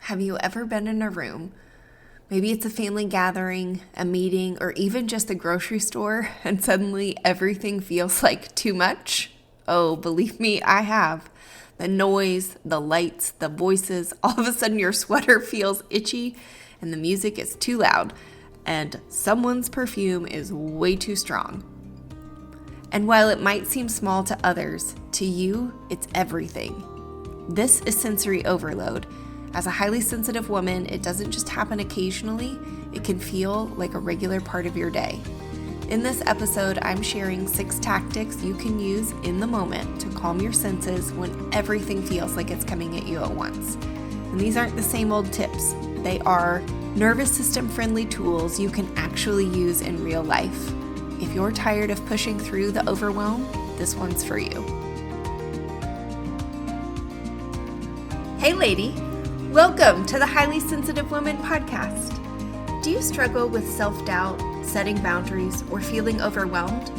Have you ever been in a room? Maybe it's a family gathering, a meeting, or even just a grocery store, and suddenly everything feels like too much? Oh, believe me, I have. The noise, the lights, the voices, all of a sudden your sweater feels itchy, and the music is too loud, and someone's perfume is way too strong. And while it might seem small to others, to you, it's everything. This is sensory overload. As a highly sensitive woman, it doesn't just happen occasionally, it can feel like a regular part of your day. In this episode, I'm sharing 6 tactics you can use in the moment to calm your senses when everything feels like it's coming at you at once. And these aren't the same old tips. They are nervous system friendly tools you can actually use in real life. If you're tired of pushing through the overwhelm, this one's for you. Hey lady! Welcome to the Highly Sensitive Woman podcast. Do you struggle with self-doubt, setting boundaries, or feeling overwhelmed?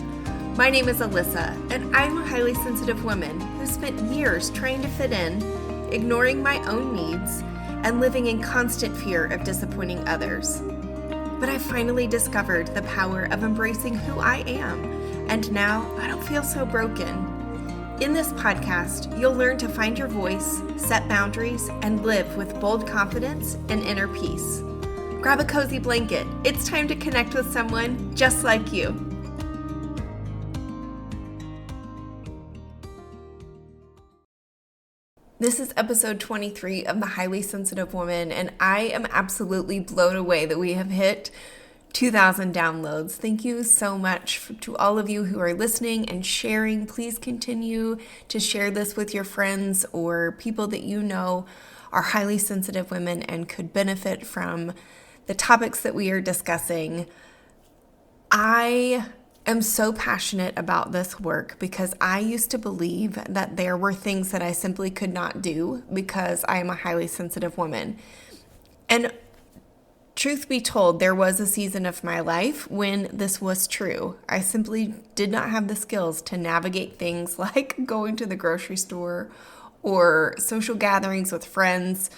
My name is Alyssa, and I'm a highly sensitive woman who spent years trying to fit in, ignoring my own needs, and living in constant fear of disappointing others. But I finally discovered the power of embracing who I am, and now I don't feel so broken. In this podcast, you'll learn to find your voice, set boundaries, and live with bold confidence and inner peace. Grab a cozy blanket. It's time to connect with someone just like you. This is episode 23 of The Highly Sensitive Woman, and I am absolutely blown away that we have hit 2,000 downloads. Thank you so much to all of you who are listening and sharing. Please continue to share this with your friends or people that you know are highly sensitive women and could benefit from the topics that we are discussing. I am so passionate about this work because I used to believe that there were things that I simply could not do because I am a highly sensitive woman. And truth be told, there was a season of my life when this was true. I simply did not have the skills to navigate things like going to the grocery store or social gatherings with friends.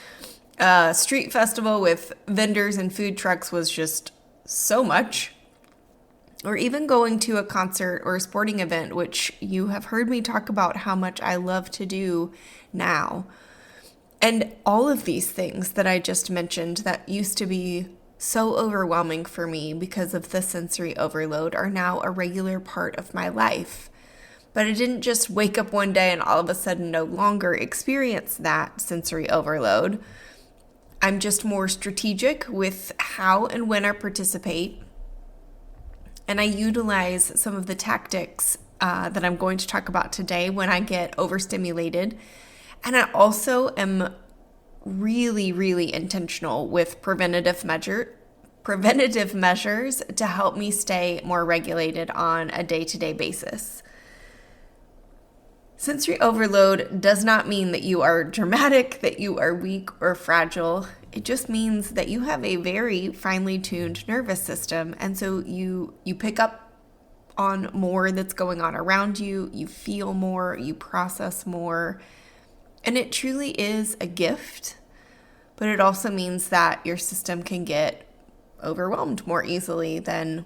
Street festival with vendors and food trucks was just so much. Or even going to a concert or a sporting event, which you have heard me talk about how much I love to do now. And all of these things that I just mentioned that used to be so overwhelming for me because of the sensory overload are now a regular part of my life. But I didn't just wake up one day and all of a sudden no longer experience that sensory overload. I'm just more strategic with how and when I participate. And I utilize some of the tactics that I'm going to talk about today when I get overstimulated. And I also am really, really intentional with preventative measures to help me stay more regulated on a day-to-day basis. Sensory overload does not mean that you are dramatic, that you are weak or fragile. It just means that you have a very finely tuned nervous system, and so you pick up on more that's going on around you, you feel more, you process more. And it truly is a gift, but it also means that your system can get overwhelmed more easily than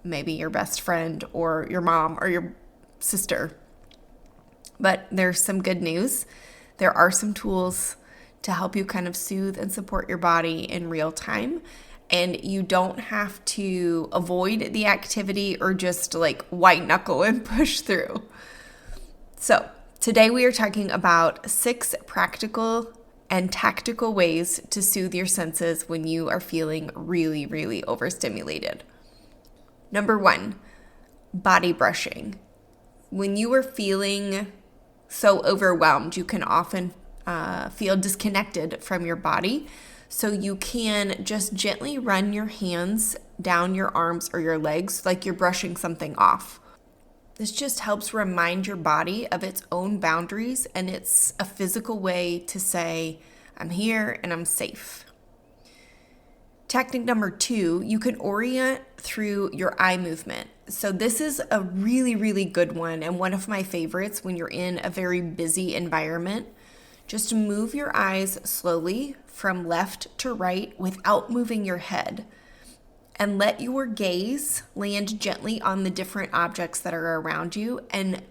maybe your best friend or your mom or your sister. But there's some good news. There are some tools to help you kind of soothe and support your body in real time. And you don't have to avoid the activity or just like white knuckle and push through. So today we are talking about 6 practical and tactical ways to soothe your senses when you are feeling really, really overstimulated. Number 1, body brushing. When you are feeling so overwhelmed, you can often feel disconnected from your body. So you can just gently run your hands down your arms or your legs like you're brushing something off. This just helps remind your body of its own boundaries, and it's a physical way to say, I'm here and I'm safe. Tactic number 2, you can orient through your eye movement. So this is a really, really good one and one of my favorites when you're in a very busy environment. Just move your eyes slowly from left to right without moving your head. And let your gaze land gently on the different objects that are around you. And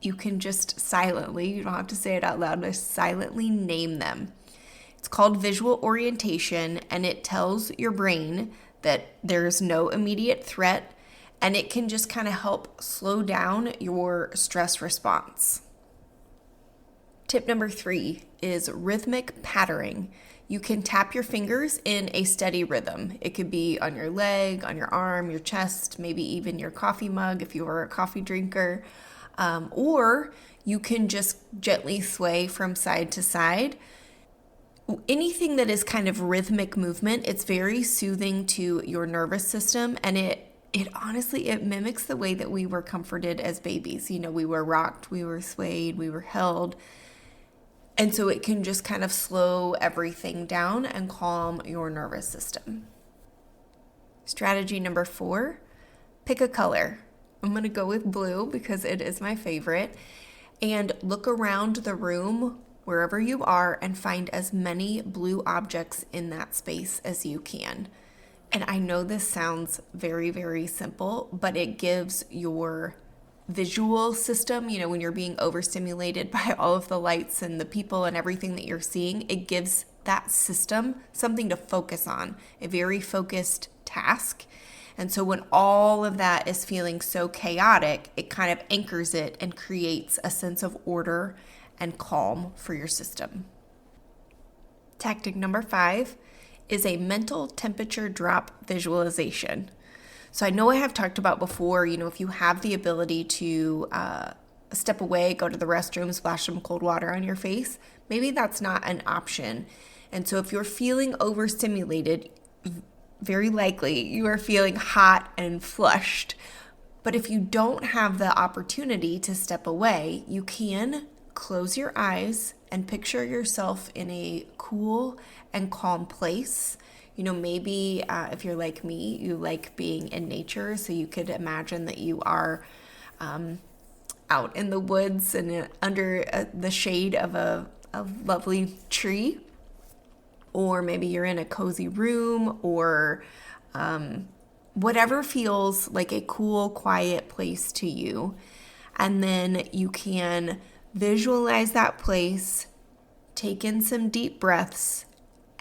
you can just silently, you don't have to say it out loud, but silently name them. It's called visual orientation, and it tells your brain that there's no immediate threat, and it can just kind of help slow down your stress response. Tip number 3 is rhythmic patterning. You can tap your fingers in a steady rhythm. It could be on your leg, on your arm, your chest, maybe even your coffee mug if you are a coffee drinker. Or you can just gently sway from side to side. Anything that is kind of rhythmic movement, it's very soothing to your nervous system, and it honestly, it mimics the way that we were comforted as babies. You know, we were rocked, we were swayed, we were held. And so it can just kind of slow everything down and calm your nervous system. Strategy number 4, pick a color. I'm going to go with blue because it is my favorite. And look around the room, wherever you are, and find as many blue objects in that space as you can. And I know this sounds very, very simple, but it gives your visual system, you know, when you're being overstimulated by all of the lights and the people and everything that you're seeing, it gives that system something to focus on, a very focused task. And so when all of that is feeling so chaotic, it kind of anchors it and creates a sense of order and calm for your system. Tactic number 5 is a mental temperature drop visualization. So I know I have talked about before, you know, if you have the ability to step away, go to the restroom, splash some cold water on your face, maybe that's not an option. And so if you're feeling overstimulated, very likely you are feeling hot and flushed. But if you don't have the opportunity to step away, you can close your eyes and picture yourself in a cool and calm place. You know, maybe if you're like me, you like being in nature, so you could imagine that you are out in the woods and under the shade of a lovely tree, or maybe you're in a cozy room, or whatever feels like a cool, quiet place to you. And then you can visualize that place, take in some deep breaths,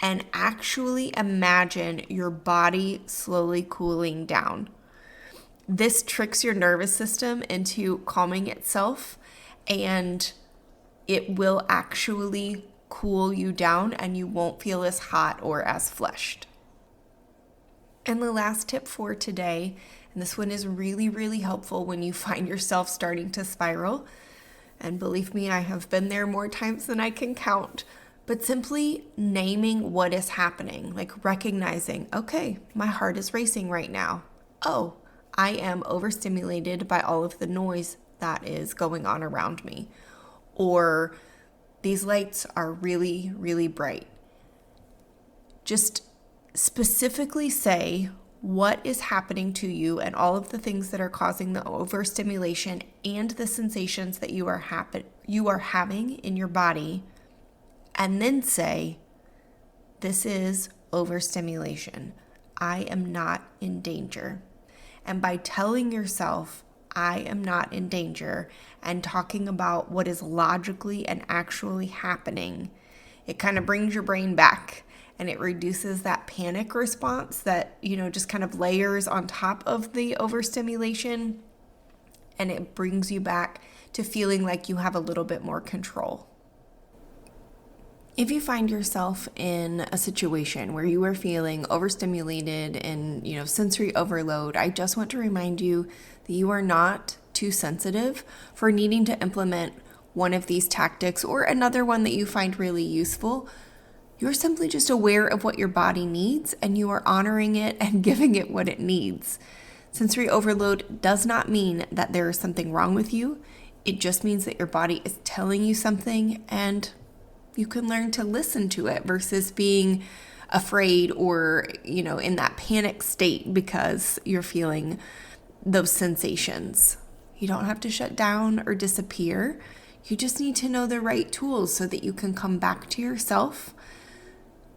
and actually imagine your body slowly cooling down. This tricks your nervous system into calming itself, and it will actually cool you down, and you won't feel as hot or as flushed. And the last tip for today, and this one is really, really helpful when you find yourself starting to spiral. And believe me, I have been there more times than I can count. But simply naming what is happening, like recognizing, okay, my heart is racing right now. Oh, I am overstimulated by all of the noise that is going on around me. Or these lights are really, really bright. Just specifically say what is happening to you and all of the things that are causing the overstimulation and the sensations that you are having in your body. And then say, this is overstimulation. I am not in danger. And by telling yourself, I am not in danger, and talking about what is logically and actually happening, it kind of brings your brain back, and it reduces that panic response that, you know, just kind of layers on top of the overstimulation, and it brings you back to feeling like you have a little bit more control. If you find yourself in a situation where you are feeling overstimulated and, you know, sensory overload, I just want to remind you that you are not too sensitive for needing to implement one of these tactics or another one that you find really useful. You're simply just aware of what your body needs, and you are honoring it and giving it what it needs. Sensory overload does not mean that there is something wrong with you. It just means that your body is telling you something, and you can learn to listen to it versus being afraid or, you know, in that panic state because you're feeling those sensations. You don't have to shut down or disappear. You just need to know the right tools so that you can come back to yourself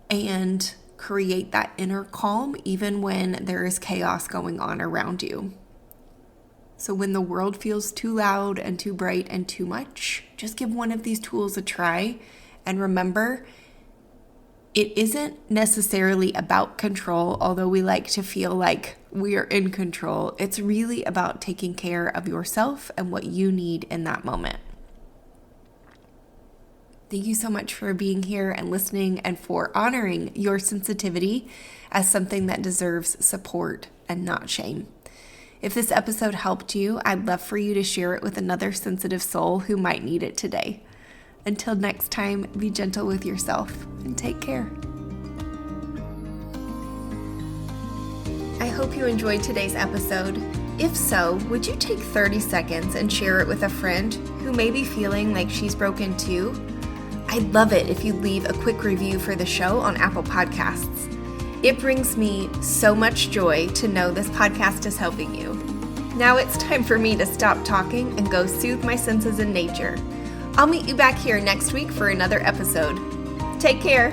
and create that inner calm even when there is chaos going on around you. So when the world feels too loud and too bright and too much, just give one of these tools a try. And remember, it isn't necessarily about control, although we like to feel like we are in control. It's really about taking care of yourself and what you need in that moment. Thank you so much for being here and listening and for honoring your sensitivity as something that deserves support and not shame. If this episode helped you, I'd love for you to share it with another sensitive soul who might need it today. Until next time, be gentle with yourself and take care. I hope you enjoyed today's episode. If so, would you take 30 seconds and share it with a friend who may be feeling like she's broken too? I'd love it if you'd leave a quick review for the show on Apple Podcasts. It brings me so much joy to know this podcast is helping you. Now it's time for me to stop talking and go soothe my senses in nature. I'll meet you back here next week for another episode. Take care.